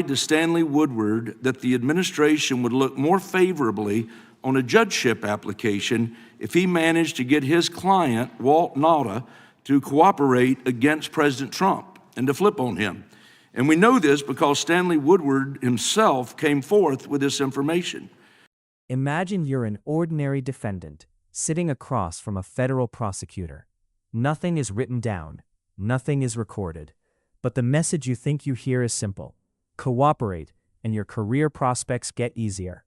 to Stanley Woodward that the administration would look more favorably on a judgeship application if he managed to get his client, Walt Nauta, to cooperate against President Trump and to flip on him. And we know this because Stanley Woodward himself came forth with this information. Imagine you're an ordinary defendant, sitting across from a federal prosecutor. Nothing is written down, nothing is recorded, but the message you think you hear is simple: cooperate, and your career prospects get easier.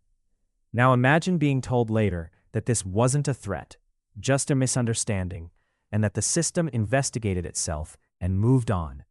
Now imagine being told later that this wasn't a threat, just a misunderstanding, and that the system investigated itself and moved on.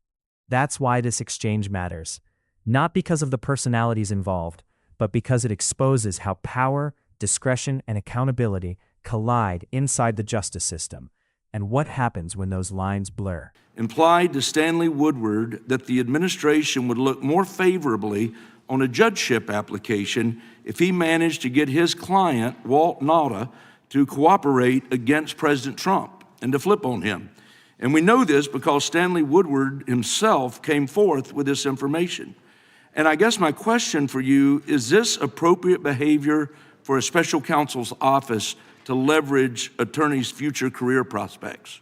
That's why this exchange matters, not because of the personalities involved, but because it exposes how power, discretion, and accountability collide inside the justice system, and what happens when those lines blur. Implied to Stanley Woodward that the administration would look more favorably on a judgeship application if he managed to get his client, Walt Nauta, to cooperate against President Trump and to flip on him. And we know this because Stanley Woodward himself came forth with this information. And I guess my question for you, is this appropriate behavior for a special counsel's office to leverage attorneys' future career prospects?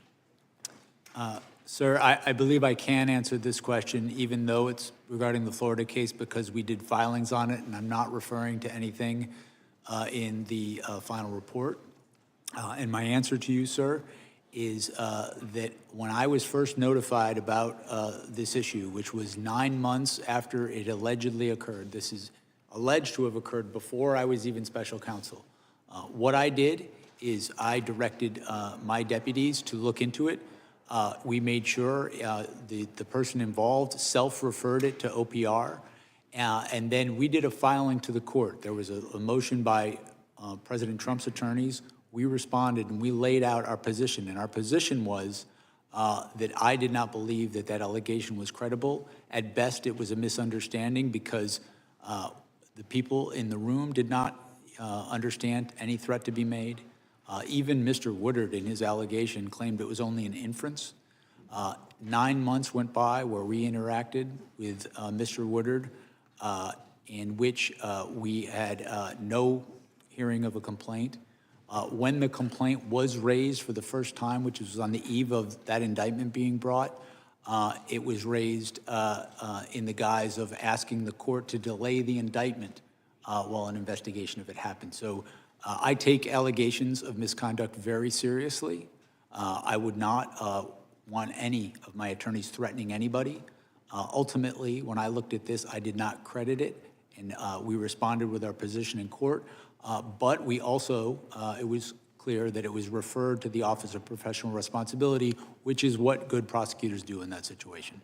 Sir, I believe I can answer this question, even though it's regarding the Florida case, because we did filings on it, and I'm not referring to anything in the final report. And my answer to you, sir, is that when I was first notified about this issue, which was 9 months after it allegedly occurred, this is alleged to have occurred before I was even special counsel, what I did is I directed my deputies to look into it. We made sure the person involved self-referred it to OPR, and then we did a filing to the court. There was a motion by President Trump's attorneys. We responded and we laid out our position, and our position was that I did not believe that that allegation was credible. At best, it was a misunderstanding because the people in the room did not understand any threat to be made. Even Mr. Woodward, in his allegation, claimed it was only an inference. 9 months went by where we interacted with Mr. Woodward, in which we had no hearing of a complaint. When the complaint was raised for the first time, which was on the eve of that indictment being brought, it was raised in the guise of asking the court to delay the indictment while an investigation of it happened. So I take allegations of misconduct very seriously. I would not want any of my attorneys threatening anybody. Ultimately, when I looked at this, I did not credit it, and we responded with our position in court. But we also, it was clear that it was referred to the Office of Professional Responsibility, which is what good prosecutors do in that situation.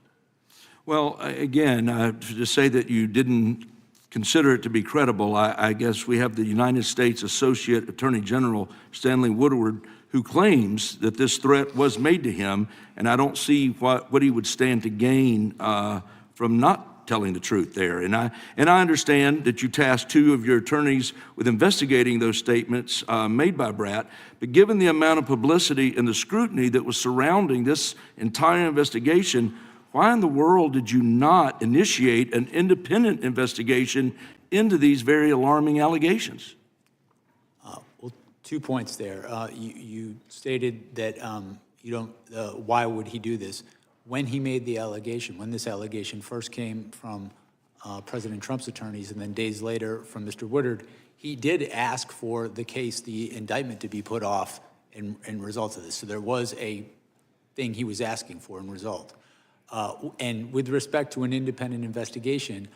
Well, again, to say that you didn't consider it to be credible, I guess we have the United States Associate Attorney General, Stanley Woodward, who claims that this threat was made to him, and I don't see what he would stand to gain from not telling the truth there. And I understand that you tasked 2 of your attorneys with investigating those statements made by Bratt, but given the amount of publicity and the scrutiny that was surrounding this entire investigation, why in the world did you not initiate an independent investigation into these very alarming allegations? Well, 2 points there. You stated that you don't, why would he do this? When he made the allegation, when this allegation first came from President Trump's attorneys and then days later from Mr. Woodward, he did ask for the case, the indictment, to be put off in result of this. So there was a thing he was asking for in result. And with respect to an independent investigation,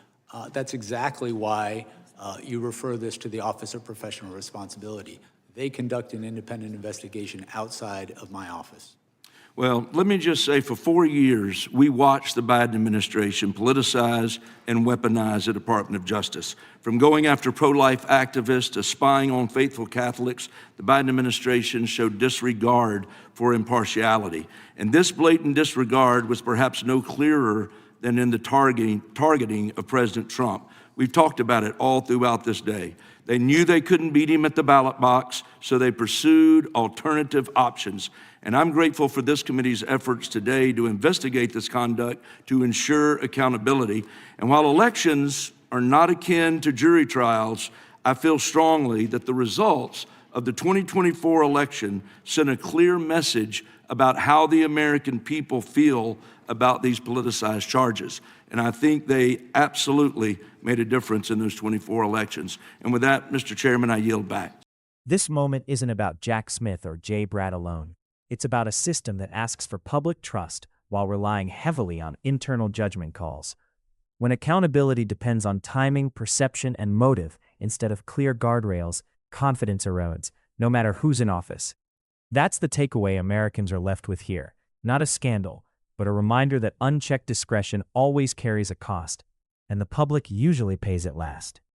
that's exactly why you refer this to the Office of Professional Responsibility. They conduct an independent investigation outside of my office. Well, let me just say, for 4 years, we watched the Biden administration politicize and weaponize the Department of Justice. From going after pro-life activists to spying on faithful Catholics, the Biden administration showed disregard for impartiality. And this blatant disregard was perhaps no clearer than in the targeting of President Trump. We've talked about it all throughout this day. They knew they couldn't beat him at the ballot box, so they pursued alternative options. And I'm grateful for this committee's efforts today to investigate this conduct to ensure accountability. And while elections are not akin to jury trials, I feel strongly that the results of the 2024 election sent a clear message about how the American people feel about these politicized charges. And I think they absolutely made a difference in those 24 elections. And with that, Mr. Chairman, I yield back. This moment isn't about Jack Smith or Jay Brad alone. It's about a system that asks for public trust while relying heavily on internal judgment calls. When accountability depends on timing, perception, and motive instead of clear guardrails, confidence erodes, no matter who's in office. That's the takeaway Americans are left with here. Not a scandal, but a reminder that unchecked discretion always carries a cost, and the public usually pays it last.